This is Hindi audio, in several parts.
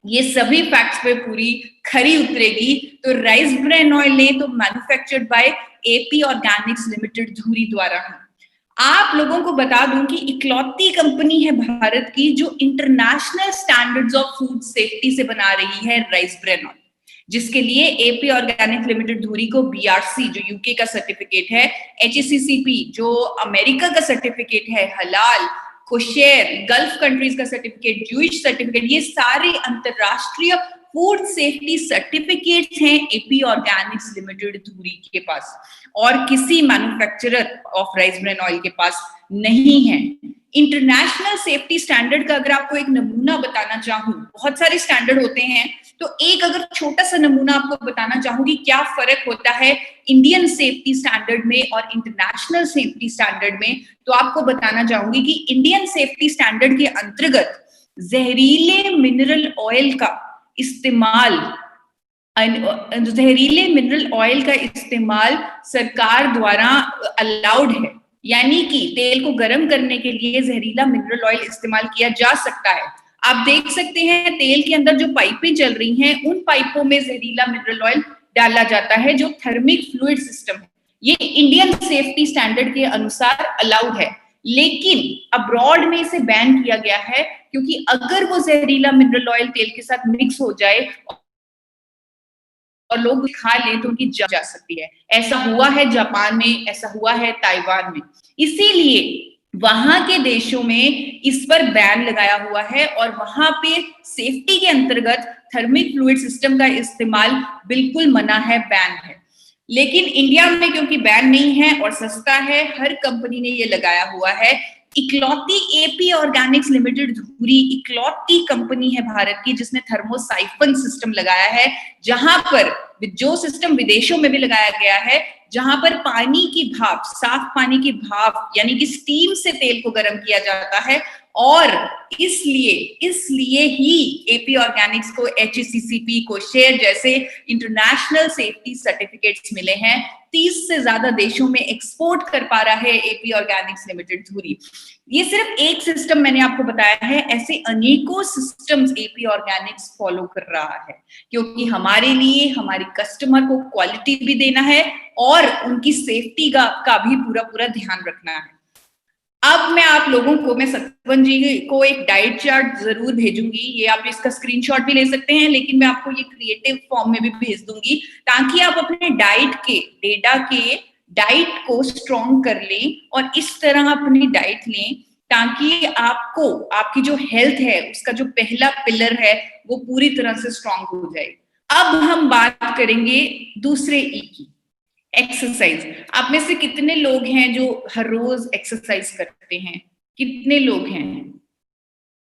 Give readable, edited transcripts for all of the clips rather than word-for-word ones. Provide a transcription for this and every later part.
ये सभी फैक्ट्स पे पूरी खरी उतरेगी। तो राइस ब्रेन ऑयल ने तो manufactured by AP Organics limited धुरी द्वारा। आप लोगों को बता दूं कि इकलौती कंपनी है भारत की जो international standards of food safety से बना रही है राइस ब्रेन ऑयल, जिसके लिए एपी ऑर्गेनिक लिमिटेड धुरी को बीआरसी जो यूके का सर्टिफिकेट है, एचएसीसीपी जो अमेरिका का सर्टिफिकेट है, हलाल, कोशेर, गल्फ कंट्रीज का सर्टिफिकेट, ज्यूइश सर्टिफिकेट, ये सारे अंतरराष्ट्रीय फूड सेफ्टी सर्टिफिकेट्स हैं एपी ऑर्गेनिक्स लिमिटेड धुरी के पास, और किसी manufacturer of rice bran oil के पास नहीं है। इंटरनेशनल सेफ्टी स्टैंडर्ड का अगर आपको एक नमूना बताना चाहूं, बहुत सारे स्टैंडर्ड होते हैं, तो एक अगर छोटा सा नमूना आपको बताना चाहूंगी क्या फर्क होता है इंडियन सेफ्टी स्टैंडर्ड में और इंटरनेशनल सेफ्टी स्टैंडर्ड में, तो आपको बताना चाहूंगी कि इंडियन सेफ्टी स्टैंडर्ड के अंतर्गत जहरीले मिनरल ऑयल का इस्तेमाल सरकार द्वारा अलाउड है, यानी कि तेल को गर्म करने के लिए जहरीला मिनरल ऑयल इस्तेमाल किया जा सकता है। आप देख सकते हैं तेल के अंदर जो पाइपें चल रही हैं, उन पाइपों में जहरीला मिनरल ऑयल डाला जाता है जो थर्मिक फ्लूइड सिस्टम है। ये इंडियन सेफ्टी स्टैंडर्ड के अनुसार अलाउड है, लेकिन अब्रॉड में इसे बैन किया गया है, क्योंकि अगर वो जहरीला मिनरल ऑयल तेल के साथ मिक्स हो जाए और लोग खा लें तो उनकी जा सकती है। ऐसा हुआ है जापान में, ऐसा हुआ है ताइवान में, इसीलिए वहां के देशों में इस पर बैन लगाया हुआ है और वहां पे सेफ्टी के अंतर्गत थर्मिक फ्लूइड सिस्टम का इस्तेमाल बिल्कुल मना है, बैन है। लेकिन इंडिया में क्योंकि बैन नहीं है और सस्ता है, हर कंपनी ने ये लगाया हुआ है। इकलौती एपी ऑर्गेनिक्स लिमिटेड धुरी इकलौती कंपनी है भारत की जिसने थर्मोसाइफन सिस्टम लगाया है, जहां पर जो सिस्टम विदेशों में भी लगाया गया है, जहां पर पानी की भाप, साफ पानी की भाप यानी कि स्टीम से तेल को गर्म किया जाता है, और इसलिए ही एपी ऑर्गेनिक्स को एचएसीसीपी को शेयर जैसे इंटरनेशनल सेफ्टी सर्टिफिकेट्स मिले हैं। 30 से ज्यादा देशों में एक्सपोर्ट कर पा रहा है एपी ऑर्गेनिक्स लिमिटेड धुरी। ये सिर्फ एक सिस्टम मैंने आपको बताया है, ऐसे अनेकों सिस्टम्स एपी ऑर्गेनिक्स फॉलो कर रहा है, क्योंकि हमारे लिए हमारी कस्टमर को क्वालिटी भी देना है और उनकी सेफ्टी का भी पूरा ध्यान रखना है। अब मैं आप लोगों को, मैं सतवन जी को एक डाइट चार्ट जरूर भेजूंगी, ये आप इसका स्क्रीनशॉट भी ले सकते हैं, लेकिन मैं आपको ये क्रिएटिव फॉर्म में भी भेज दूंगी ताकि आप अपने डाइट को स्ट्रॉन्ग कर लें और इस तरह अपनी डाइट लें ताकि आपको आपकी जो हेल्थ है उसका जो पहला पिलर है वो पूरी तरह से स्ट्रॉन्ग हो जाए। अब हम बात करेंगे दूसरे ई की, एक्सरसाइज। आप में से कितने लोग हैं जो हर रोज एक्सरसाइज करते हैं? कितने लोग हैं?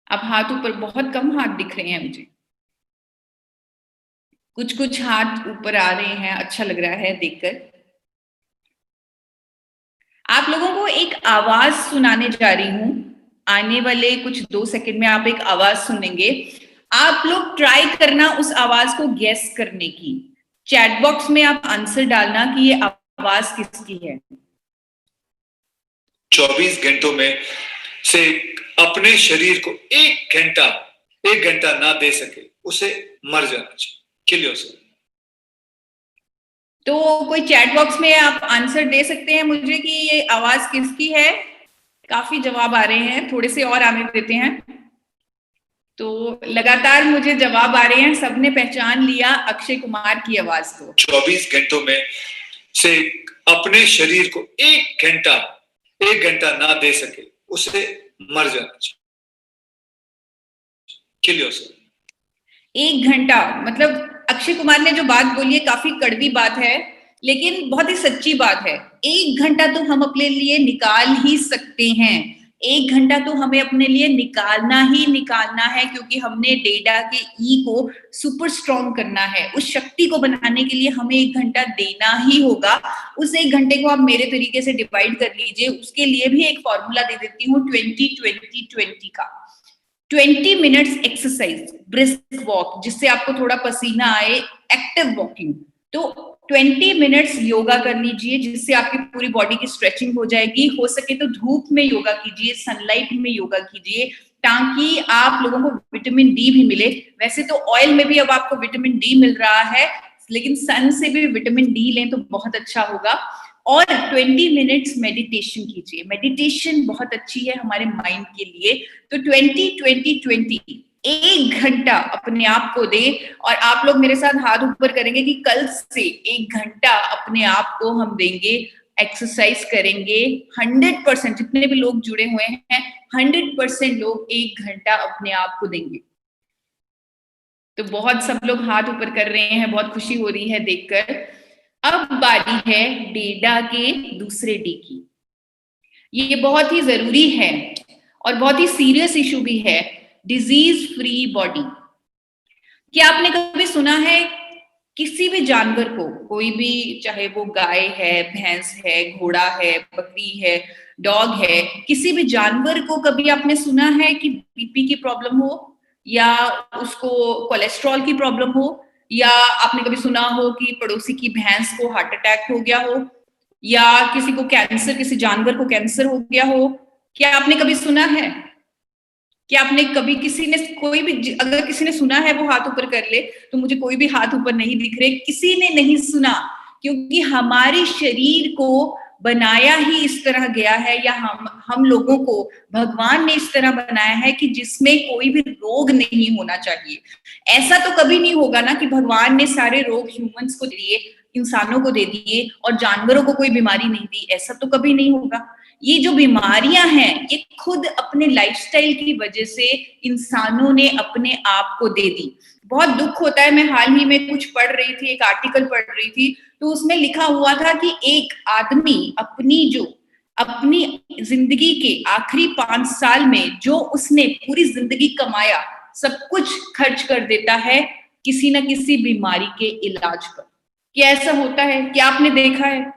अब हाथ ऊपर, बहुत कम हाथ दिख रहे हैं मुझे, कुछ हाथ ऊपर आ रहे हैं, अच्छा लग रहा है देखकर। आप लोगों को एक आवाज सुनाने जा रही हूं, आने वाले कुछ 2 सेकंड में आप एक आवाज सुनेंगे। आप लोग ट्राई करना उस आवाज को गेस करने की। चैट बॉक्स में आप आंसर डालना कि ये आवाज किसकी है। 24 घंटों में से अपने शरीर को एक घंटा ना दे सके उसे मर जाना चाहिए। Kill yourself. तो कोई चैट बॉक्स में आप आंसर दे सकते हैं मुझे कि ये आवाज किसकी है? काफी जवाब आ रहे हैं, थोड़े से और आने देते हैं। तो लगातार मुझे जवाब आ रहे हैं, सबने पहचान लिया अक्षय कुमार की आवाज को। 24 घंटों में से अपने शरीर को एक घंटा ना दे सके उसे मर जाना चाहिए। Kill yourself. 1 घंटा मतलब अक्षय कुमार ने जो बात बोली है काफी कड़वी बात है, लेकिन बहुत ही सच्ची बात है। 1 घंटा तो हम अपने लिए निकाल ही सकते हैं, 1 घंटा तो हमें अपने लिए निकालना है, क्योंकि हमने डेटा के ई को सुपर स्ट्रॉन्ग करना है। उस शक्ति को बनाने के लिए हमें 1 घंटा देना ही होगा। उस 1 घंटे को आप मेरे तरीके से डिवाइड कर लीजिए। उसके लिए भी एक फॉर्मूला दे देती हूँ 20-20-20 का। 20 मिनट्स एक्सरसाइज, ब्रिस्क वॉक, जिससे आपको थोड़ा पसीना आए, एक्टिव वॉकिंग। तो 20 मिनट्स योगा कर लीजिए, जिससे आपकी पूरी बॉडी की स्ट्रेचिंग हो जाएगी। हो सके तो धूप में योगा कीजिए, सनलाइट में योगा कीजिए, ताकि आप लोगों को विटामिन डी भी मिले। वैसे तो ऑयल में भी अब आपको विटामिन डी मिल रहा है, लेकिन सन से भी विटामिन डी लें तो बहुत अच्छा होगा। और 20 मिनट्स मेडिटेशन कीजिए। मेडिटेशन बहुत अच्छी है हमारे माइंड के लिए। तो 20-20-20 1 घंटा अपने आप को दे। और आप लोग मेरे साथ हाथ ऊपर करेंगे कि कल से 1 घंटा अपने आप को हम देंगे, एक्सरसाइज करेंगे। 100% जितने भी लोग जुड़े हुए हैं, 100% लोग 1 घंटा अपने आप को देंगे। तो बहुत सब लोग हाथ ऊपर कर रहे हैं, बहुत खुशी हो रही है देखकर। अब बारी है डेडा के दूसरे डी की। ये बहुत ही जरूरी है और बहुत ही सीरियस इशू भी है, डिजीज फ्री बॉडी। क्या आपने कभी सुना है किसी भी जानवर को, कोई भी, चाहे वो गाय है, भैंस है, घोड़ा है, बकरी है, डॉग है, किसी भी जानवर को कभी आपने सुना है कि बीपी की प्रॉब्लम हो, या उसको कोलेस्ट्रॉल की प्रॉब्लम हो, या आपने कभी सुना हो कि पड़ोसी की भैंस को हार्ट अटैक हो गया हो, या किसी को कैंसर, किसी जानवर को कैंसर हो गया हो? क्या आपने कभी सुना है? क्या आपने कभी, किसी ने, कोई भी, अगर किसी ने सुना है वो हाथ ऊपर कर ले। तो मुझे कोई भी हाथ ऊपर नहीं दिख रहे, किसी ने नहीं सुना, क्योंकि हमारे शरीर को बनाया ही इस तरह गया है, या हम लोगों को भगवान ने इस तरह बनाया है कि जिसमें कोई भी रोग नहीं होना चाहिए। ऐसा तो कभी नहीं होगा ना कि भगवान ने सारे रोग ह्यूमंस को दिए, इंसानों को दे दिए, और जानवरों को कोई बीमारी नहीं दी। ऐसा तो कभी नहीं होगा। ये जो बीमारियां हैं, ये खुद अपने लाइफस्टाइल की वजह से इंसानों ने अपने आप को दे दी। बहुत दुख होता है। मैं हाल ही में कुछ पढ़ रही थी, एक आर्टिकल पढ़ रही थी, तो उसमें लिखा हुआ था कि एक आदमी अपनी जिंदगी के आखिरी 5 साल में जो उसने पूरी जिंदगी कमाया, सब कुछ खर्च कर देता है किसी ना किसी बीमारी के इलाज पर। क्या ऐसा होता है? क्या आपने देखा है?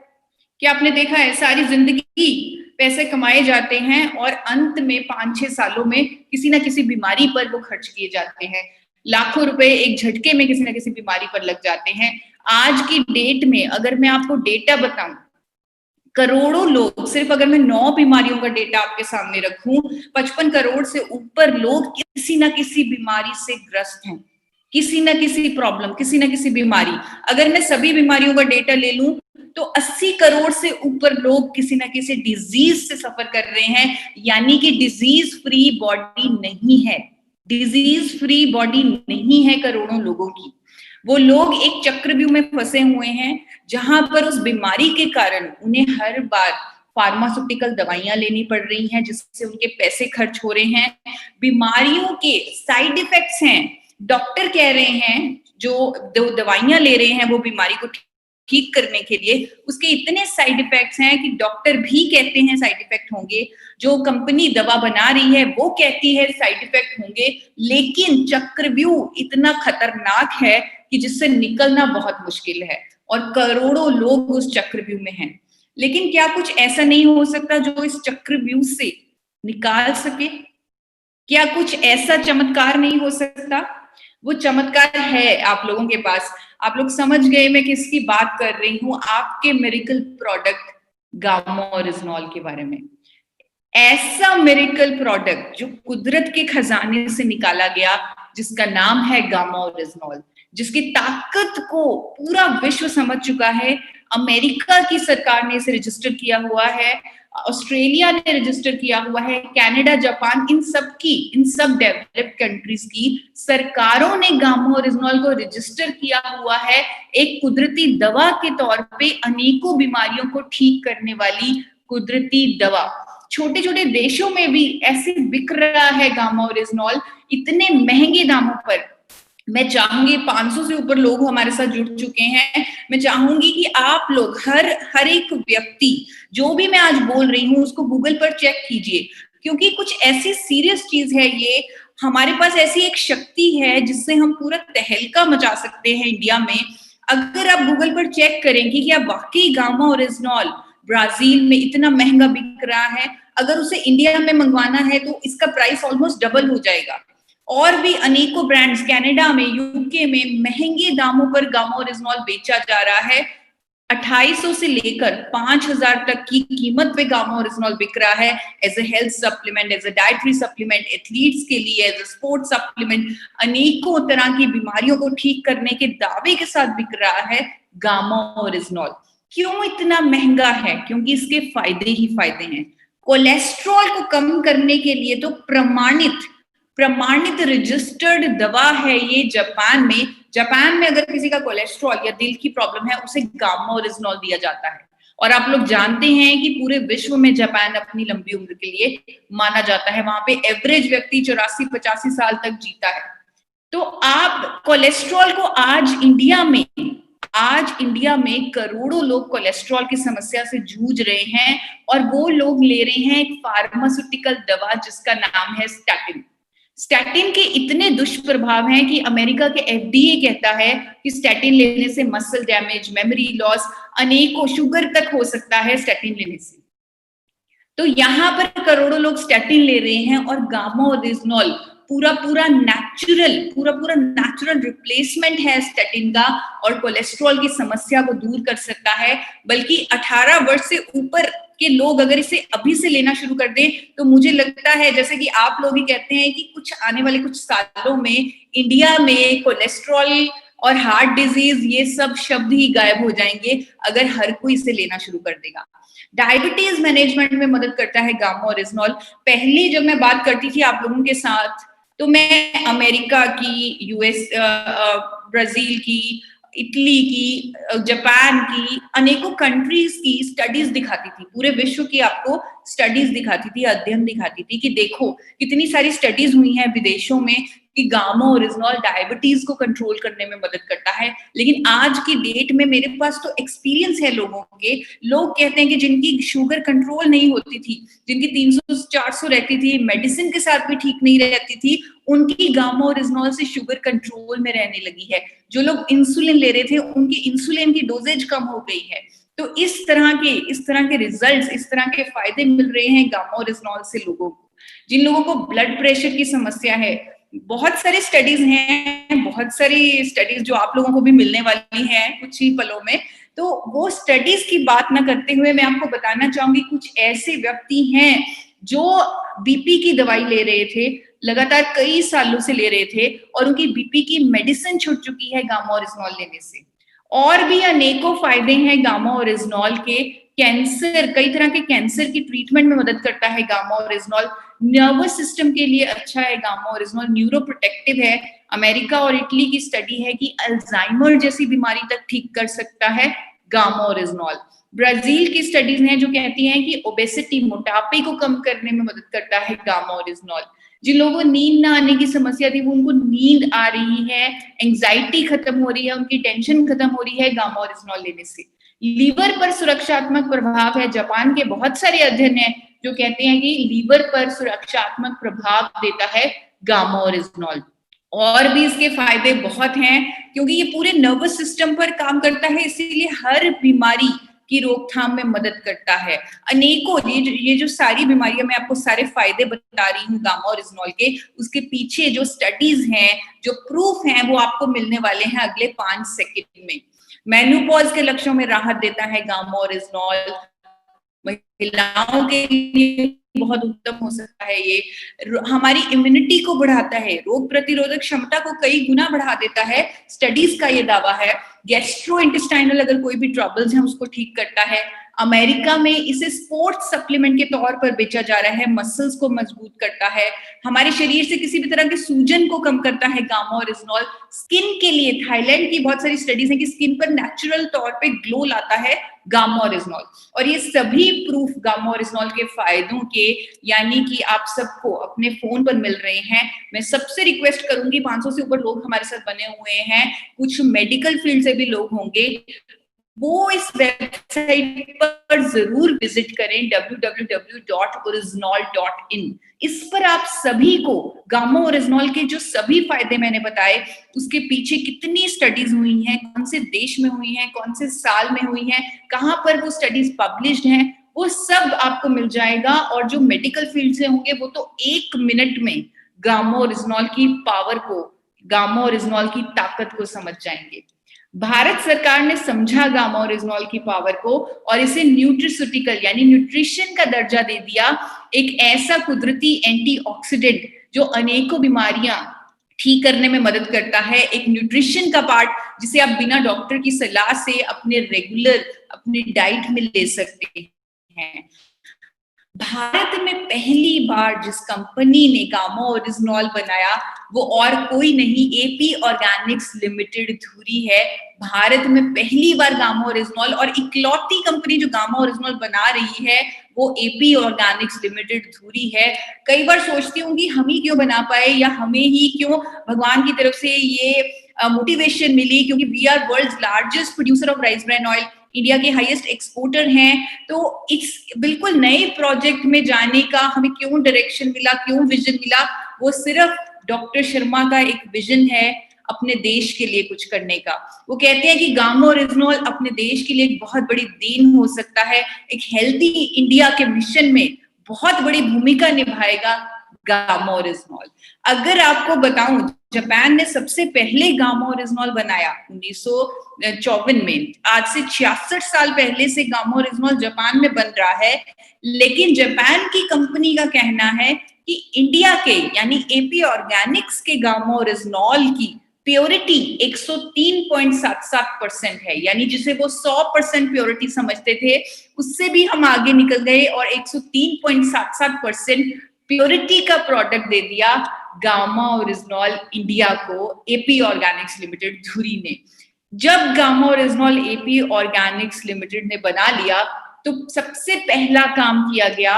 क्या आपने देखा है? सारी जिंदगी पैसे कमाए जाते हैं और अंत में 5-6 सालों में किसी ना किसी बीमारी पर वो खर्च किए जाते हैं। लाखों रुपए एक झटके में किसी ना किसी बीमारी पर लग जाते हैं। आज की डेट में अगर मैं आपको डेटा बताऊं, करोड़ों लोग, सिर्फ अगर मैं 9 बीमारियों का डेटा आपके सामने रखूं, 55 करोड़ से ऊपर लोग किसी ना किसी बीमारी से ग्रस्त हैं। किसी ना किसी प्रॉब्लम, किसी ना किसी बीमारी। अगर मैं सभी बीमारियों का डेटा ले लूं तो 80 करोड़ से ऊपर लोग किसी ना किसी डिजीज से सफर कर रहे हैं। यानी कि डिजीज फ्री बॉडी नहीं है, डिजीज फ्री बॉडी नहीं है करोड़ों लोगों की। वो लोग एक चक्रव्यूह में फंसे हुए हैं, जहां पर उस बीमारी के कारण उन्हें हर बार फार्मास्यूटिकल दवाइयां लेनी पड़ रही हैं, जिससे उनके पैसे खर्च हो रहे हैं। बीमारियों के साइड इफेक्ट्स हैं, डॉक्टर कह रहे हैं जो दवाइयां ले रहे हैं वो बीमारी को ठीक करने के लिए, उसके इतने साइड इफेक्ट्स हैं कि डॉक्टर भी कहते हैं साइड इफेक्ट होंगे, जो कंपनी दवा बना रही है वो कहती है साइड इफेक्ट होंगे। लेकिन चक्रव्यूह इतना खतरनाक है कि जिससे निकलना बहुत मुश्किल है, और करोड़ों लोग उस चक्रव्यूह में हैं। लेकिन क्या कुछ ऐसा नहीं हो सकता जो इस चक्रव्यूह से निकाल सके? क्या कुछ ऐसा चमत्कार नहीं हो सकता? वो चमत्कार है आप लोगों के पास। आप लोग समझ गए मैं किसकी बात कर रही हूं, आपके मिरेकल प्रोडक्ट गामा ओरिजिनॉल के बारे में। ऐसा मिरेकल प्रोडक्ट जो कुदरत के खजाने से निकाला गया, जिसका नाम है गामा ओरिजिनॉल, जिसकी ताकत को पूरा विश्व समझ चुका है। अमेरिका की सरकार ने इसे रजिस्टर किया हुआ है, ऑस्ट्रेलिया ने रजिस्टर किया हुआ है, कनाडा, जापान, इन सब डेवलप्ड कंट्रीज की सरकारों ने गामा ओरिजिनॉल को रजिस्टर किया हुआ है एक कुदरती दवा के तौर पे, अनेकों बीमारियों को ठीक करने वाली कुदरती दवा। छोटे छोटे देशों में भी ऐसे बिक रहा है गामा ओरिजिनॉल, इतने महंगे दामों पर। मैं चाहूंगी 500 से ऊपर लोग हमारे साथ जुड़ चुके हैं। मैं चाहूंगी कि आप लोग हर एक व्यक्ति, जो भी मैं आज बोल रही हूँ उसको गूगल पर चेक कीजिए, क्योंकि कुछ ऐसी सीरियस चीज है ये। हमारे पास ऐसी एक शक्ति है जिससे हम पूरा तहलका मचा सकते हैं इंडिया में। अगर आप गूगल पर चेक करेंगे कि क्या वाकई गामा ओरिजिनॉल ब्राजील में इतना महंगा बिक रहा है, अगर उसे इंडिया में मंगवाना है तो इसका प्राइस ऑलमोस्ट डबल हो जाएगा। और भी अनेकों ब्रांड्स कनाडा में, यूके में महंगे दामों पर गामा ओरिजिनॉल बेचा जा रहा है। 2800 से लेकर 5000 तक की कीमत पे गामा ओरिजिनॉल बिक रहा है as a health supplement, as a dietary supplement, athletes के लिए एज ए स्पोर्ट्स सप्लीमेंट, अनेकों तरह की बीमारियों को ठीक करने के दावे के साथ बिक रहा है गामा ओरिजिनॉल। क्यों इतना महंगा है? क्योंकि इसके फायदे ही फायदे हैं। कोलेस्ट्रॉल को कम करने के लिए तो प्रमाणित रजिस्टर्ड दवा है ये जापान में। जापान में अगर किसी का कोलेस्ट्रॉल या दिल की प्रॉब्लम है उसे गामा ओरिजिनॉल दिया जाता है। और आप लोग जानते हैं कि पूरे विश्व में जापान अपनी लंबी उम्र के लिए माना जाता है। वहां पे एवरेज व्यक्ति 84-85 साल तक जीता है। तो आप कोलेस्ट्रॉल को आज इंडिया में करोड़ों लोग कोलेस्ट्रॉल की समस्या से जूझ रहे हैं और वो लोग ले रहे हैं एक फार्मास्यूटिकल दवा जिसका नाम है स्टैटिन। स्टैटिन के इतने दुष्प्रभाव हैं कि अमेरिका के एफडीए कहता है कि स्टैटिन लेने से मसल डैमेज, मेमोरी लॉस, अनेकों शुगर तक हो सकता है स्टैटिन लेने से। तो यहाँ पर करोड़ों लोग स्टैटिन ले रहे हैं और गामा ओरिजिनॉल पूरा नेचुरल रिप्लेसमेंट है स्टैटिन का और कोलेस्ट्रॉल की समस्या को दूर कर सकता है। बल्कि 18 वर्ष से ऊपर के लोग अगर इसे अभी से लेना शुरू कर दें तो मुझे लगता है, जैसे कि आप लोग ही कहते हैं कि कुछ आने वाले कुछ सालों में इंडिया में कोलेस्ट्रॉल और हार्ट डिजीज ये सब शब्द ही गायब हो जाएंगे अगर हर कोई इसे लेना शुरू कर देगा। डायबिटीज मैनेजमेंट में मदद करता है गामा ओरिजिनॉल। पहले जब मैं बात करती थी आप लोगों के साथ तो मैं अमेरिका की, यूएस, ब्राजील की, इटली की, जापान की, अनेकों कंट्रीज की स्टडीज दिखाती थी, पूरे विश्व की आपको स्टडीज दिखाती थी, अध्ययन दिखाती थी कि देखो कितनी सारी स्टडीज हुई हैं विदेशों में कि गामा ओरिजिनॉल डायबिटीज को कंट्रोल करने में मदद करता है। लेकिन आज की डेट में मेरे पास तो एक्सपीरियंस है लोगों के, लोग कहते हैं कि जिनकी शुगर कंट्रोल नहीं होती थी, जिनकी 300-400 रहती थी, मेडिसिन के साथ भी ठीक नहीं रहती थी, उनकी गामा ओरिजिनॉल से शुगर कंट्रोल में रहने लगी है। जो लोग इंसुलिन ले रहे थे उनकी इंसुलिन की डोजेज कम हो गई है। तो इस तरह के रिजल्ट्स, इस तरह के फायदे मिल रहे हैं गामा ओरिजिनॉल से लोगों को। जिन लोगों को ब्लड प्रेशर की समस्या है, बहुत सारी स्टडीज हैं, बहुत सारी स्टडीज जो आप लोगों को भी मिलने वाली हैं कुछ ही पलों में। तो वो स्टडीज की बात ना करते हुए मैं आपको बताना चाहूंगी कुछ ऐसे व्यक्ति हैं जो बीपी की दवाई ले रहे थे, लगातार कई सालों से ले रहे थे और उनकी बीपी की मेडिसिन छूट चुकी है गामा ओरिजिनॉल लेने से। और भी अनेकों फायदे हैं गामा ओरिजिनॉल के। कैंसर, कई तरह के कैंसर की ट्रीटमेंट में मदद करता है गामा ओरिजिनॉल। नर्वस सिस्टम के लिए अच्छा है गामा ओरिजिनॉल, न्यूरो प्रोटेक्टिव है। अमेरिका और इटली की स्टडी है कि अल्जाइमर जैसी बीमारी तक ठीक कर सकता है गामा ओरिजिनॉल। ब्राजील की स्टडीज हैं जो कहती हैं कि ओबेसिटी, मोटापे को कम करने में मदद करता है गामा ओरिजिनॉल। जिन लोगों को नींद ना आने की समस्या थी वो उनको नींद आ रही है, एंजाइटी खत्म हो रही है, उनकी टेंशन खत्म हो रही है गामा ओरिजिनॉल लेने से। लीवर पर सुरक्षात्मक प्रभाव है। जापान के बहुत सारे अध्ययन हैं जो कहते हैं कि लीवर पर सुरक्षात्मक प्रभाव देता है गामा ओरिजिनॉल। और भी इसके फायदे बहुत हैं क्योंकि ये पूरे नर्वस सिस्टम पर काम करता है, इसीलिए हर बीमारी की रोकथाम में मदद करता है। अनेकों ये जो सारी बीमारियां मैं आपको सारे फायदे बता रही हूँ गामा ओरिजिनॉल के, उसके पीछे जो स्टडीज हैं, जो प्रूफ हैं, वो आपको मिलने वाले हैं अगले 5 सेकंड में। मेनोपॉज के लक्षणों में राहत देता है गामा ओरिजिनॉल। महिलाओं के लिए बहुत उत्तम हो सकता है ये। हमारी इम्यूनिटी को बढ़ाता है, रोग प्रतिरोधक क्षमता को कई गुना बढ़ा देता है, स्टडीज का ये दावा है। गैस्ट्रोइंटेस्टाइनल अगर कोई भी ट्रबल्स हैं उसको ठीक करता है। अमेरिका में इसे स्पोर्ट्स सप्लीमेंट के तौर पर बेचा जा रहा है, मसल्स को मजबूत करता है, हमारे शरीर से किसी भी तरह के सूजन को कम करता है गामा ओरिजिनॉल। स्किन के लिए थाईलैंड की बहुत सारी स्टडीज हैं कि स्किन पर नेचुरल तौर पे ग्लो लाता है गामा ओरिजिनॉल। और ये सभी प्रूफ गामा ओरिजिनॉल के फायदों के, यानी कि आप सबको अपने फोन पर मिल रहे हैं। मैं सबसे रिक्वेस्ट करूंगी, 500 से ऊपर लोग हमारे साथ बने हुए हैं, कुछ मेडिकल फील्ड से भी लोग होंगे, वो इस वेबसाइट पर जरूर विजिट करें www.originol.in। इस पर आप सभी को गामा ओरिजिनॉल के जो सभी फायदे मैंने बताए, उसके पीछे कितनी स्टडीज हुई हैं, कौन से देश में हुई हैं, कौन से साल में हुई हैं, कहाँ पर वो स्टडीज पब्लिश्ड हैं, वो सब आपको मिल जाएगा। और जो मेडिकल फील्ड से होंगे वो तो 1 मिनट में गामा ओरिजिनॉल की पावर को, गामा ओरिजिनॉल की ताकत को समझ जाएंगे। भारत सरकार ने समझा गामा ओरिजिनॉल की पावर को और इसे न्यूट्रिस्यूटिकल यानी न्यूट्रिशन का दर्जा दे दिया, एक ऐसा कुदरती एंटीऑक्सीडेंट जो अनेकों बीमारियां ठीक करने में मदद करता है, एक न्यूट्रिशन का पार्ट जिसे आप बिना डॉक्टर की सलाह से अपने रेगुलर अपनी डाइट में ले सकते हैं। भारत में पहली बार जिस कंपनी ने गामा ओरिजिनॉल बनाया वो और कोई नहीं, एपी ऑर्गेनिक्स लिमिटेड धुरी है। भारत में पहली बार गामा ओरिजिनॉल और इकलौती कंपनी जो गामा ओरिजिनॉल बना रही है वो एपी ऑर्गेनिक्स लिमिटेड धुरी है। कई बार सोचती हूँ कि हम ही क्यों बना पाए या हमें ही क्यों भगवान की तरफ से ये मोटिवेशन मिली, क्योंकि we are world's largest producer of rice bran oil, India के हाईएस्ट एक्सपोर्टर हैं। तो इस बिल्कुल नए प्रोजेक्ट में जाने का हमें क्यों डायरेक्शन मिला, क्यों विजन मिला, वो सिर्फ डॉक्टर शर्मा का एक विजन है अपने देश के लिए कुछ करने का। वो कहते हैं कि गामा ओरिजिनॉल अपने देश के लिए एक बहुत बड़ी देन हो सकता है, एक हेल्दी इंडिया के मिशन में बहुत बड़ी भूमिका निभाएगा गामा ओरिजिनॉल। अगर आपको बताऊं, जापान ने सबसे पहले गामा ओरिजिनॉल बनाया 1954 में। आज से 66 साल पहले से गामा ओरिजिनॉल जापान में बन रहा है, लेकिन जापान की कंपनी का कहना है कि इंडिया के यानी एपी ऑर्गेनिक्स के गामा ओरिजिनॉल की प्योरिटी 103.77% है, यानी जिसे वो 100% प्योरिटी समझते थे उससे भी हम आगे निकल गए और 103.77% प्योरिटी का प्रोडक्ट दे दिया गामा ओरिजिनॉल इंडिया को एपी ऑर्गेनिक्स लिमिटेड धुरी ने। जब gamma oryzanol AP Organics limited ने बना लिया तो सबसे पहला काम किया गया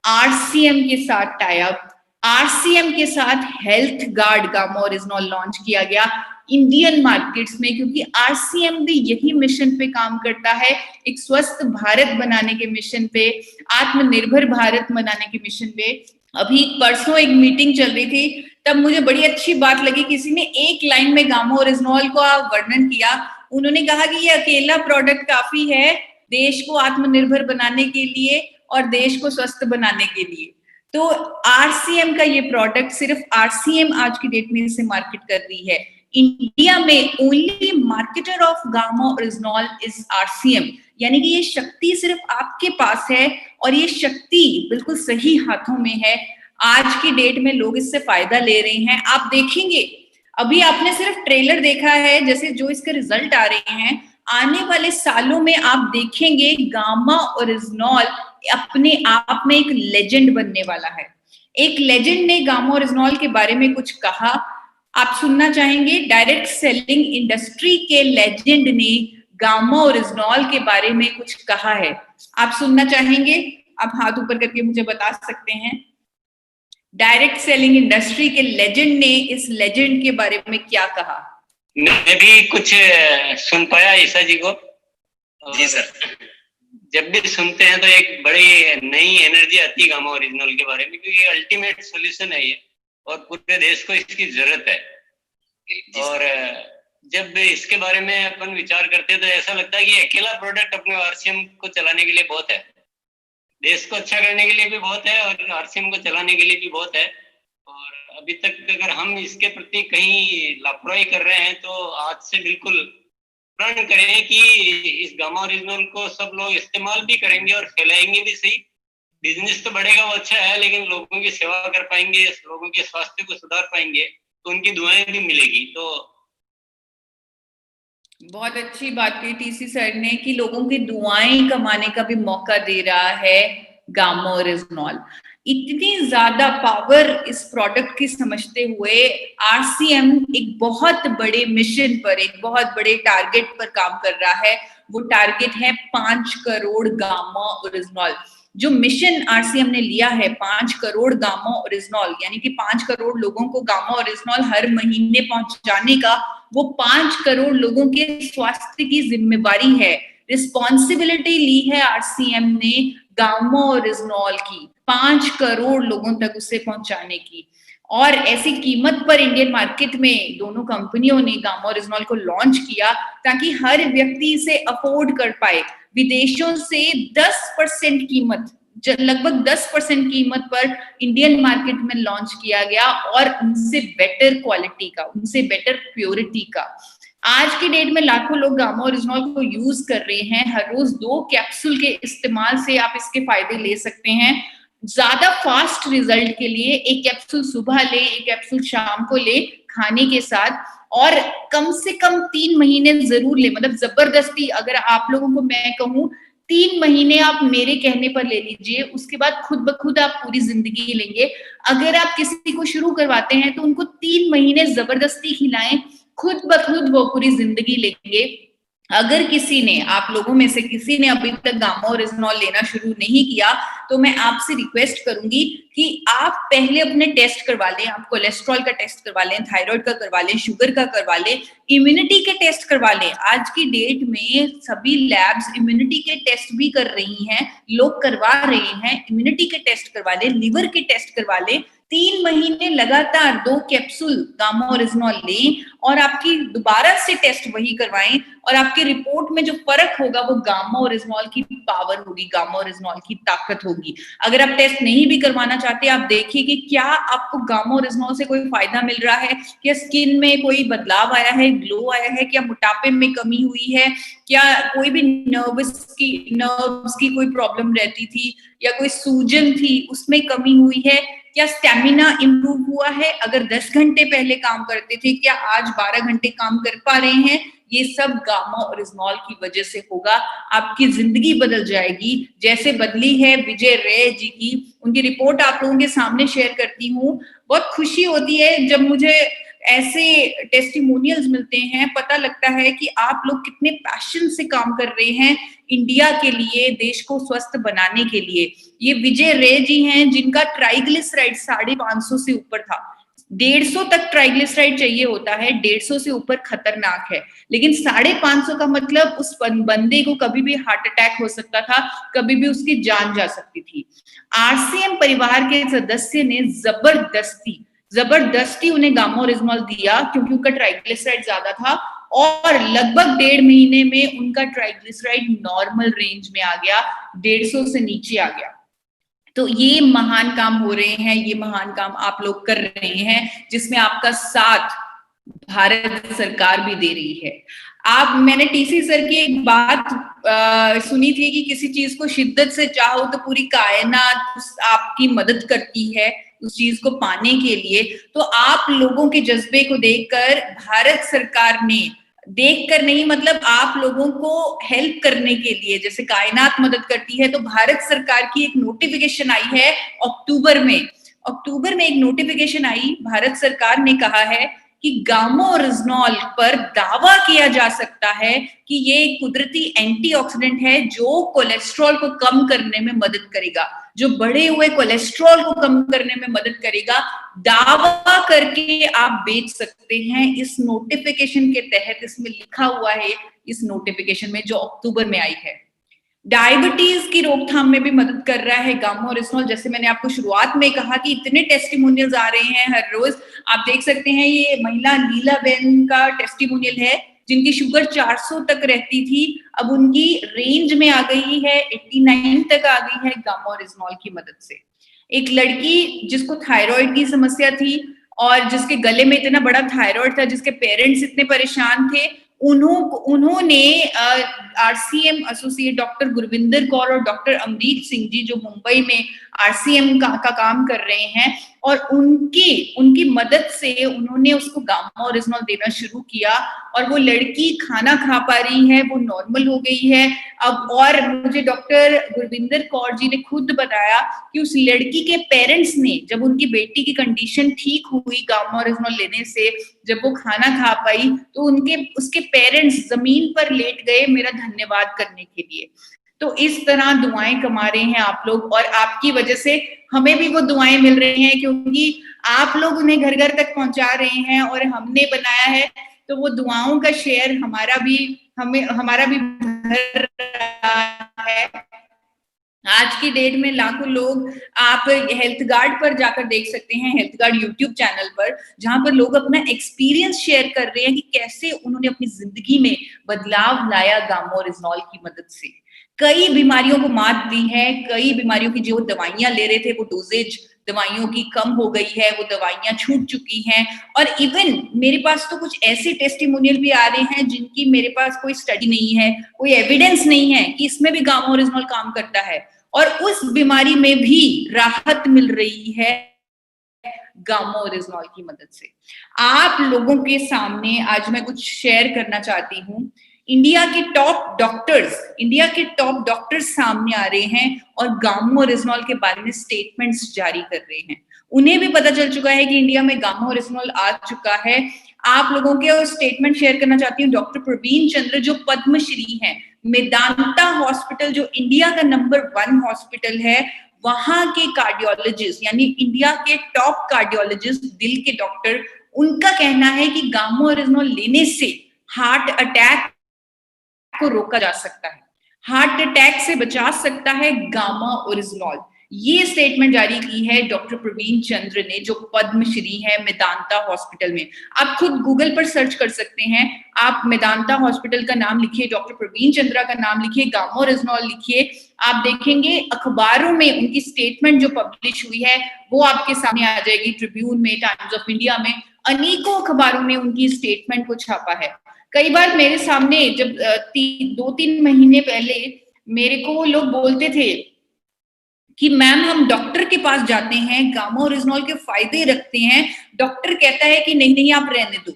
आरसीएम के साथ टाई अप, आरसीएम के साथ health guard gamma oryzanol launch किया गया इंडियन मार्केट्स में, क्योंकि आरसीएम भी यही मिशन पे काम करता है, एक स्वस्थ भारत बनाने के मिशन पे, आत्मनिर्भर भारत बनाने के मिशन पे। अभी परसों एक मीटिंग चल रही थी, तब मुझे बड़ी अच्छी बात लगी, किसी ने एक लाइन में गामा ओरिजिनॉल का वर्णन किया। उन्होंने कहा कि ये अकेला प्रोडक्ट काफी है देश को आत्मनिर्भर बनाने के लिए और देश को स्वस्थ बनाने के लिए। तो आरसीएम का ये प्रोडक्ट सिर्फ आरसीएम आज की डेट में इसे मार्केट कर रही है। इंडिया में only marketer of gamma oryzanol is RCM, यानी कि ये शक्ति सिर्फ आपके पास है और ये शक्ति बिल्कुल सही हाथों में है। आज की डेट में लोग इससे फायदा ले रहे हैं। आप देखेंगे, अभी आपने सिर्फ ट्रेलर देखा है, जैसे जो इसके रिजल्ट आ रहे हैं, आने वाले सालों में आप देखेंगे गामा ओरिजिनॉल अपने आप में एक लेजेंड बनने वाला है। एक लेजेंड ने गामा ओरिजिनॉल के बारे में कुछ कहा, आप सुनना चाहेंगे? डायरेक्ट सेलिंग इंडस्ट्री के लेजेंड ने गामा ओरिजिनॉल के बारे में कुछ कहा है, आप सुनना चाहेंगे? आप हाथ ऊपर करके मुझे बता सकते हैं। डायरेक्ट सेलिंग इंडस्ट्री के लेजेंड ने इस लेजेंड के बारे में क्या कहा? मैं भी कुछ सुन पाया ईसा जी को। जी सर। जब भी सुनते हैं तो एक बड़ी नई एनर्जी आती है गामा ओरिजिनल के बारे में, क्योंकि अल्टीमेट सोल्यूशन है ये और पूरे देश को इसकी जरूरत है। और जब इसके बारे में अपन विचार करते हैं तो ऐसा लगता है कि अकेला प्रोडक्ट अपने आरसीएम को चलाने के लिए बहुत है, देश को अच्छा करने के लिए भी बहुत है और आरसीएम को चलाने के लिए भी बहुत है। और अभी तक अगर हम इसके प्रति कहीं लापरवाही कर रहे हैं तो आज से बिल्कुल प्रण करें कि इस गामा ओरिजिनल को सब लोग इस्तेमाल भी करेंगे और फैलाएंगे भी सही। बिजनेस तो बढ़ेगा वो अच्छा है, लेकिन लोगों की सेवा कर पाएंगे, लोगों के स्वास्थ्य को सुधार पाएंगे तो उनकी दुआएं भी मिलेगी। तो बहुत अच्छी बात की टीसी सर ने कि लोगों की दुआएं कमाने का भी मौका दे रहा है गामा ओरिजिनॉल। इतनी ज्यादा पावर इस प्रोडक्ट की समझते हुए आरसीएम एक बहुत बड़े मिशन पर, एक बहुत बड़े टारगेट पर काम कर रहा है। वो टारगेट है 5 करोड़ गामा ओरिजिनॉल। जो मिशन आरसीएम ने लिया है 5 करोड़ गामा ओरिजिनॉल, यानी कि 5 करोड़ लोगों को गामा ओरिजिनॉल हर महीने पहुंचाने का, वो 5 करोड़ लोगों के स्वास्थ्य की जिम्मेवारी है। रिस्पॉन्सिबिलिटी ली है आरसीएम ने गामा ओरिजिनॉल की, 5 करोड़ लोगों तक उसे पहुंचाने की। और ऐसी कीमत पर इंडियन मार्केट में दोनों कंपनियों ने गामा ओरिजिनॉल को लॉन्च किया ताकि हर व्यक्ति इसे अफोर्ड कर पाए। विदेशों से 10% कीमत, लगभग 10% कीमत पर इंडियन मार्केट में लॉन्च किया गया और उनसे बेटर क्वालिटी का, उनसे बेटर प्योरिटी का। आज की डेट में लाखों लोग गामा ओरिजिनॉल को यूज कर रहे हैं। हर रोज 2 कैप्सूल के इस्तेमाल से आप इसके फायदे ले सकते हैं। ज्यादा फास्ट रिजल्ट के लिए 1 कैप्सूल सुबह ले, 1 कैप्सूल शाम को ले खाने के साथ, और कम से कम 3 महीने जरूर ले। मतलब जबरदस्ती अगर आप लोगों को मैं कहूँ 3 महीने आप मेरे कहने पर ले लीजिए, उसके बाद खुद ब खुद आप पूरी जिंदगी लेंगे। अगर आप किसी को शुरू करवाते हैं तो उनको 3 महीने जबरदस्ती खिलाएं, खुद ब खुद वो पूरी जिंदगी लेंगे। अगर किसी ने, आप लोगों में से किसी ने अभी तक गामा ओरिजिनॉल लेना शुरू नहीं किया, तो मैं आपसे रिक्वेस्ट करूंगी कि आप पहले अपने टेस्ट करवा लें। आप कोलेस्ट्रॉल का टेस्ट करवा लें, थायराइड का करवा लें, शुगर का करवा लें, इम्यूनिटी के टेस्ट करवा लें। आज की डेट में सभी लैब्स इम्यूनिटी के टेस्ट भी कर रही हैं, लोग करवा रहे हैं। इम्यूनिटी के टेस्ट करवा लें, लिवर के टेस्ट करवा लें। 3 महीने लगातार 2 कैप्सूल गामा ओरिजिनॉल लें और आपकी दोबारा से टेस्ट वही करवाएं, और आपकी रिपोर्ट में जो फर्क होगा वो गामा ओरिजिनॉल की पावर होगी, गामा ओरिजिनॉल की ताकत होगी। अगर आप टेस्ट नहीं भी करवाना चाहते, आप देखिए कि क्या आपको गामा ओरिजिनॉल से कोई फायदा मिल रहा है, क्या स्किन में कोई बदलाव आया है, ग्लो आया है, क्या मोटापे में कमी हुई है, क्या कोई भी नर्व्स की कोई प्रॉब्लम रहती थी या कोई सूजन थी उसमें कमी हुई है, क्या स्टेमिना इंप्रूव हुआ है, अगर 10 घंटे पहले काम करते थे क्या आज 12 घंटे काम कर पा रहे हैं, ये सब गामा ओरिजिनॉल की वजह से होगा। आपकी जिंदगी बदल जाएगी, जैसे बदली है विजय रे जी की। उनकी रिपोर्ट आप लोगों के सामने शेयर करती हूँ। बहुत खुशी होती है जब मुझे ऐसे टेस्टिमोनियल्स मिलते हैं, पता लगता है कि आप लोग कितने पैशन से काम कर रहे हैं इंडिया के लिए, देश को स्वस्थ बनाने के लिए। ये विजय रे जी हैं जिनका ट्राइग्लिसराइड 550 से ऊपर था। 150 तक ट्राइग्लिसराइड चाहिए होता है, 150 से ऊपर खतरनाक है, लेकिन 550 का मतलब उस बंदे को कभी भी हार्ट अटैक हो सकता था, कभी भी उसकी जान जा सकती थी। आरसीएम परिवार के सदस्य ने जबरदस्ती उन्हें गामा ओरिजिनॉल दिया क्योंकि उनका ट्राइग्लिसराइड ज्यादा था, और लगभग 1.5 महीने में उनका ट्राइग्लिसराइड नॉर्मल रेंज में आ गया, 150 से नीचे आ गया। तो ये महान काम हो रहे हैं, ये महान काम आप लोग कर रहे हैं, जिसमें आपका साथ भारत सरकार भी दे रही है। मैंने टीसी सर की एक बात सुनी थी कि किसी चीज को शिद्दत से चाहो तो पूरी कायनात आपकी मदद करती है उस चीज को पाने के लिए। तो आप लोगों के जज्बे को देखकर भारत सरकार ने, देखकर नहीं मतलब आप लोगों को हेल्प करने के लिए, जैसे कायनात मदद करती है, तो भारत सरकार की एक नोटिफिकेशन आई है अक्टूबर में एक नोटिफिकेशन आई। भारत सरकार ने कहा है कि गामा ओरिजिनॉल पर दावा किया जा सकता है कि ये एक कुदरती एंटीऑक्सीडेंट है जो कोलेस्ट्रॉल को कम करने में मदद करेगा, जो बढ़े हुए कोलेस्ट्रॉल को कम करने में मदद करेगा। दावा करके आप बेच सकते हैं। इस नोटिफिकेशन के तहत इसमें लिखा हुआ है, इस नोटिफिकेशन में जो अक्टूबर में आई है। डायबिटीज की रोकथाम में भी मदद कर रहा है गामा ओरिजिनॉल। जैसे मैंने आपको शुरुआत में कहा कि इतने टेस्टिमोनियल्स आ रहे हैं हर रोज, आप देख सकते हैं। ये महिला लीला बेन का टेस्टिमोनियल है जिनकी शुगर 400 तक रहती थी, अब उनकी रेंज में आ गई है, 89 तक आ गई है गामा ओरिजिनॉल की मदद से। एक लड़की जिसको थायराइड की समस्या थी और जिसके गले में इतना बड़ा थायराइड था, जिसके पेरेंट्स इतने परेशान थे, उन्होंने RCM associate doctor Gurvinder Kaur और डॉक्टर अमरीत सिंह जी जो मुंबई में आरसीएम का काम कर रहे हैं, और उनकी मदद से उन्होंने उसको गामा ओरिजिनॉल देना शुरू किया, और वो लड़की खाना खा पा रही है, वो नॉर्मल हो गई है अब। और मुझे डॉक्टर गुरविंदर कौर जी ने खुद बताया कि उस लड़की के पेरेंट्स ने, जब उनकी बेटी की कंडीशन ठीक हुई गामा ओरिजिनॉल लेने से, जब वो खाना खा पाई, तो उसके पेरेंट्स जमीन पर लेट गए मेरा धन्यवाद करने के लिए। तो इस तरह दुआएं कमा रहे हैं आप लोग, और आपकी वजह से हमें भी वो दुआएं मिल रही हैं, क्योंकि आप लोग उन्हें घर घर तक पहुंचा रहे हैं और हमने बनाया है, तो वो दुआओं का शेयर हमारा भी भर रहा है। आज की डेट में लाखों लोग, आप हेल्थ गार्ड पर जाकर देख सकते हैं, हेल्थ गार्ड यूट्यूब चैनल पर, जहां पर लोग अपना एक्सपीरियंस शेयर कर रहे हैं कि कैसे उन्होंने अपनी जिंदगी में बदलाव लाया गामा ओरिजिनॉल की मदद से। कई बीमारियों को मात दी है, कई बीमारियों की जो दवाइयां ले रहे थे वो डोजेज दवाइयों की कम हो गई है, वो दवाइयां छूट चुकी हैं। और इवन मेरे पास तो कुछ ऐसे टेस्टिमोनियल भी आ रहे हैं जिनकी मेरे पास कोई स्टडी नहीं है, कोई एविडेंस नहीं है कि इसमें भी गामा ओरिजिनॉल काम करता है, और उस बीमारी में भी राहत मिल रही है गामा ओरिजिनॉल की मदद से। आप लोगों के सामने आज मैं कुछ शेयर करना चाहती हूँ। इंडिया के टॉप डॉक्टर्स सामने आ रहे हैं और गामा ओरिजिनॉल के बारे में स्टेटमेंट्स जारी कर रहे हैं। उन्हें भी पता चल चुका है कि इंडिया में गामा ओरिजिनॉल आ चुका है। आप लोगों के और स्टेटमेंट शेयर करना चाहती हूँ। डॉक्टर प्रवीण चंद्र जो पद्मश्री हैं, मेदांता हॉस्पिटल जो इंडिया का नंबर 1 हॉस्पिटल है, वहां के कार्डियोलॉजिस्ट यानी इंडिया के टॉप कार्डियोलॉजिस्ट, दिल के डॉक्टर, उनका कहना है कि गामा ओरिजिनॉल लेने से हार्ट अटैक को रोका जा सकता है, हार्ट अटैक से बचा सकता है गामा ओरिजिनॉल। ये स्टेटमेंट जारी की है डॉक्टर प्रवीण चंद्र ने जो पद्मश्री है मेदांता हॉस्पिटल में। आप खुद गूगल पर सर्च कर सकते हैं, आप मेदांता हॉस्पिटल का नाम लिखिए, डॉक्टर प्रवीण चंद्रा का नाम लिखिए, गामा ओरिजिनॉल लिखिए, आप देखेंगे अखबारों में उनकी स्टेटमेंट जो पब्लिश हुई है वो आपके सामने आ जाएगी। ट्रिब्यून में, टाइम्स ऑफ इंडिया में, अनेकों अखबारों में उनकी स्टेटमेंट को छापा है। कई बार मेरे सामने जब 2-3 महीने पहले मेरे को लोग बोलते थे कि मैम हम डॉक्टर के पास जाते हैं, गामा ओरिजिनॉल के फायदे रखते हैं, डॉक्टर कहता है कि नहीं नहीं आप रहने दो।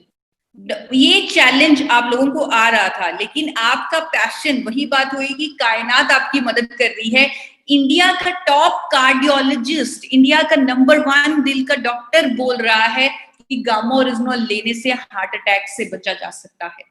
ये चैलेंज आप लोगों को आ रहा था, लेकिन आपका पैशन, वही बात हुई कि कायनात आपकी मदद कर रही है। इंडिया का टॉप कार्डियोलॉजिस्ट, इंडिया का नंबर 1 दिल का डॉक्टर बोल रहा है कि गामा ओरिजिनॉल लेने से हार्ट अटैक से बचा जा सकता है।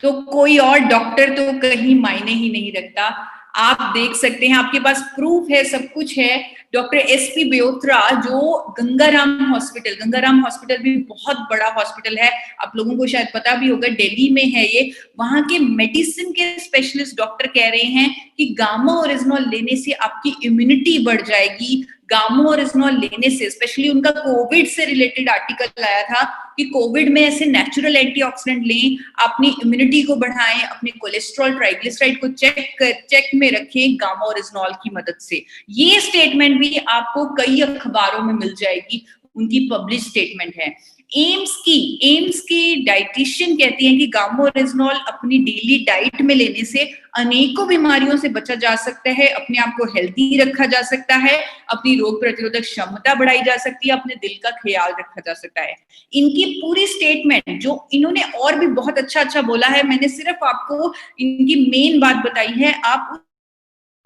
तो कोई और डॉक्टर तो कहीं मायने ही नहीं रखता। आप देख सकते हैं, आपके पास प्रूफ है, सब कुछ है। डॉक्टर एसपी ब्योत्रा जो गंगाराम हॉस्पिटल भी बहुत बड़ा हॉस्पिटल है, आप लोगों को शायद पता भी होगा, दिल्ली में है ये। वहां के मेडिसिन के स्पेशलिस्ट डॉक्टर कह रहे हैं कि गामा ओरिजिनॉल लेने से आपकी इम्यूनिटी बढ़ जाएगी। गामा ओरिजिनॉल लेने से, स्पेशली उनका कोविड से रिलेटेड आर्टिकल आया था कि कोविड में ऐसे नेचुरल एंटीऑक्सीडेंट लें, अपनी इम्यूनिटी को बढ़ाएं, अपने कोलेस्ट्रॉल, ट्राइग्लिसराइड को चेक में रखें गामा ओरिजिनॉल की मदद से। ये स्टेटमेंट भी आपको कई अखबारों में मिल जाएगी, उनकी पब्लिश स्टेटमेंट है। एम्स की डाइटिशियन कहती हैं कि गामा ओरिजिनॉल अपनी डेली डाइट में लेने से अनेकों बीमारियों से बचा जा सकता है, अपने आप को हेल्दी रखा जा सकता है, अपनी रोग प्रतिरोधक क्षमता बढ़ाई जा सकती है, अपने दिल का ख्याल रखा जा सकता है। इनकी पूरी स्टेटमेंट जो इन्होंने और भी बहुत अच्छा बोला है, मैंने सिर्फ आपको इनकी मेन बात बताई है। आप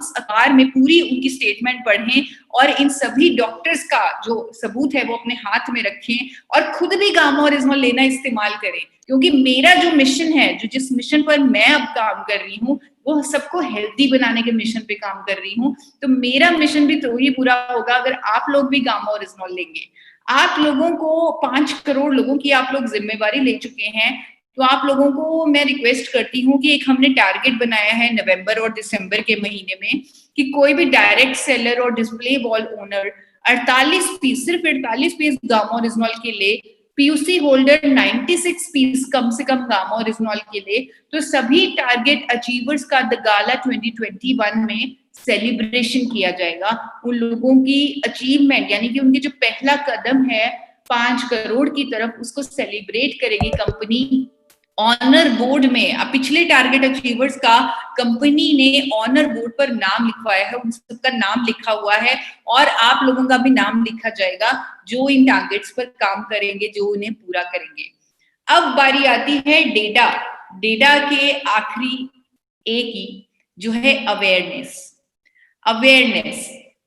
उस अखबार में पूरी उनकी स्टेटमेंट पढ़ें और इन सभी डॉक्टर्स का जो सबूत है वो अपने हाथ में रखें और खुद भी गामा ओरिजिनॉल लेना इस्तेमाल करें। क्योंकि मेरा जो मिशन है, जिस मिशन पर मैं अब काम कर रही हूँ, वो सबको हेल्दी बनाने के मिशन पे काम कर रही हूँ। तो मेरा मिशन भी तो ही पूरा होगा अगर आप लोग भी गामा ओरिजिनॉल लेंगे। आप लोगों को 5 करोड़ लोगों की आप लोग जिम्मेवारी ले चुके हैं, तो आप लोगों को मैं रिक्वेस्ट करती हूँ कि एक हमने टारगेट बनाया है नवंबर और दिसंबर के महीने में कि कोई भी डायरेक्ट सेलर और display wall owner 48 piece gamma oryzanol के लिए, पीयूसी होल्डर 96 पीस कम से कम गामा ओरिजिनॉल के लिए। तो सभी टारगेट अचीवर्स का द गाला 2021 में सेलिब्रेशन किया जाएगा। उन लोगों की अचीवमेंट यानी कि उनके जो पहला कदम है 5 करोड़ की तरफ, उसको सेलिब्रेट करेगी कंपनी ऑनर बोर्ड में। अब पिछले टारगेट अचीवर्स का कंपनी ने ऑनर बोर्ड पर नाम लिखवाया है, उन सबका नाम लिखा हुआ है और आप लोगों का भी नाम लिखा जाएगा जो इन टारगेट्स पर काम करेंगे, जो उन्हें पूरा करेंगे। अब बारी आती है डेटा के आखिरी ए की, जो है अवेयरनेस।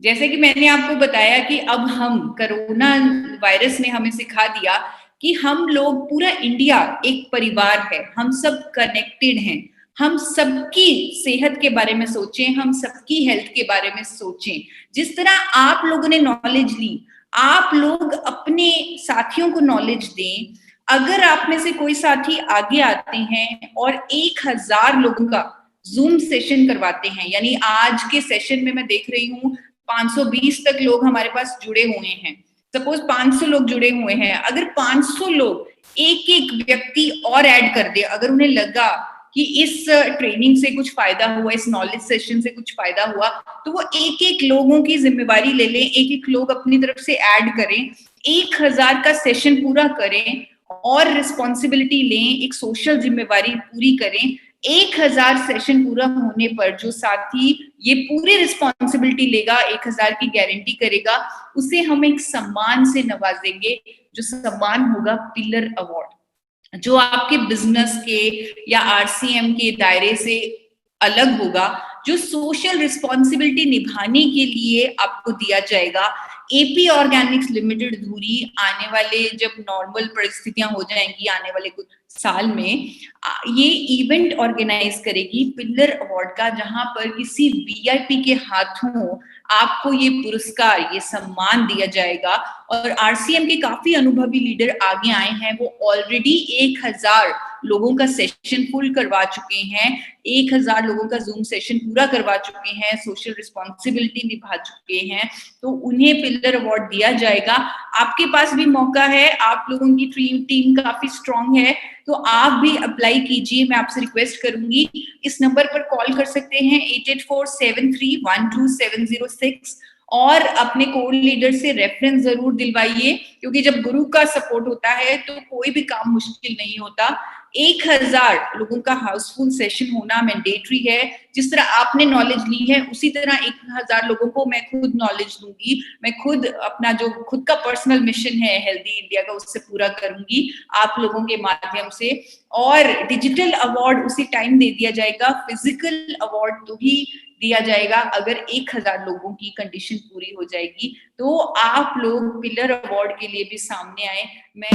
जैसे कि मैंने आपको बताया कि अब हम कोरोना वायरस ने हमें सिखा दिया कि हम लोग, पूरा इंडिया एक परिवार है, हम सब कनेक्टेड हैं, हम सबकी सेहत के बारे में सोचें, हम सबकी हेल्थ के बारे में सोचें। जिस तरह आप लोगों ने नॉलेज ली, आप लोग अपने साथियों को नॉलेज दें। अगर आप में से कोई साथी आगे आते हैं और 1000 लोगों का जूम सेशन करवाते हैं, यानी आज के सेशन में मैं देख रही हूँ 520 तक लोग हमारे पास जुड़े हुए हैं। सपोज 500 लोग जुड़े हुए हैं, अगर 500 लोग एक व्यक्ति और ऐड कर दे, अगर उन्हें लगा कि इस ट्रेनिंग से कुछ फायदा हुआ, इस नॉलेज सेशन से कुछ फायदा हुआ, तो वो एक एक लोगों की जिम्मेवारी ले लें, एक एक लोग अपनी तरफ से ऐड करें, 1000 का सेशन पूरा करें और रिस्पॉन्सिबिलिटी लें, एक सोशल जिम्मेवारी पूरी करें। 1000 सेशन पूरा होने पर जो साथी ये पूरी रिस्पॉन्सिबिलिटी लेगा, 1000 की गारंटी करेगा, उसे हम एक सम्मान से नवाजेंगे, जो सम्मान होगा पिलर अवार्ड, जो आपके बिजनेस के या आरसीएम के दायरे से अलग होगा, जो सोशल रिस्पॉन्सिबिलिटी निभाने के लिए आपको दिया जाएगा। एपी ऑर्गेनिक्स लिमिटेड धुरी आने वाले, जब नॉर्मल परिस्थितियां हो जाएंगी आने वाले कुछ साल में, ये इवेंट ऑर्गेनाइज करेगी पिलर अवार्ड का, जहां पर किसी वीआईपी के हाथों आपको ये पुरस्कार, ये सम्मान दिया जाएगा। और आरसीएम के काफी अनुभवी लीडर आगे आए हैं, वो ऑलरेडी 1000 लोगों का सेशन फुल करवा चुके हैं, 1000 लोगों का जूम सेशन पूरा करवा चुके हैं, सोशल रिस्पॉन्सिबिलिटी निभा चुके हैं, तो उन्हें पिलर अवार्ड दिया जाएगा। आपके पास भी मौका है, आप लोगों की टीम काफी स्ट्रांग है, तो आप भी अप्लाई कीजिए। मैं आपसे रिक्वेस्ट करूंगी, इस नंबर पर कॉल कर सकते हैं 8847312706, और अपने कोर लीडर से रेफरेंस जरूर दिलवाइए, क्योंकि जब गुरु का सपोर्ट होता है तो कोई भी काम मुश्किल नहीं होता। 1000 लोगों का हाउसफुल सेशन होना मैंडेटरी है। जिस तरह आपने नॉलेज ली है, उसी तरह 1000 लोगों को मैं खुद नॉलेज दूंगी, मैं खुद अपना जो खुद का पर्सनल मिशन है हेल्दी इंडिया का, उससे पूरा करूंगी आप लोगों के माध्यम से। और डिजिटल अवार्ड उसी टाइम दे दिया जाएगा, फिजिकल अवार्ड तो ही दिया जाएगा अगर 1000 लोगों की कंडीशन पूरी हो जाएगी। तो आप लोग पिलर अवार्ड के लिए भी सामने आए। मैं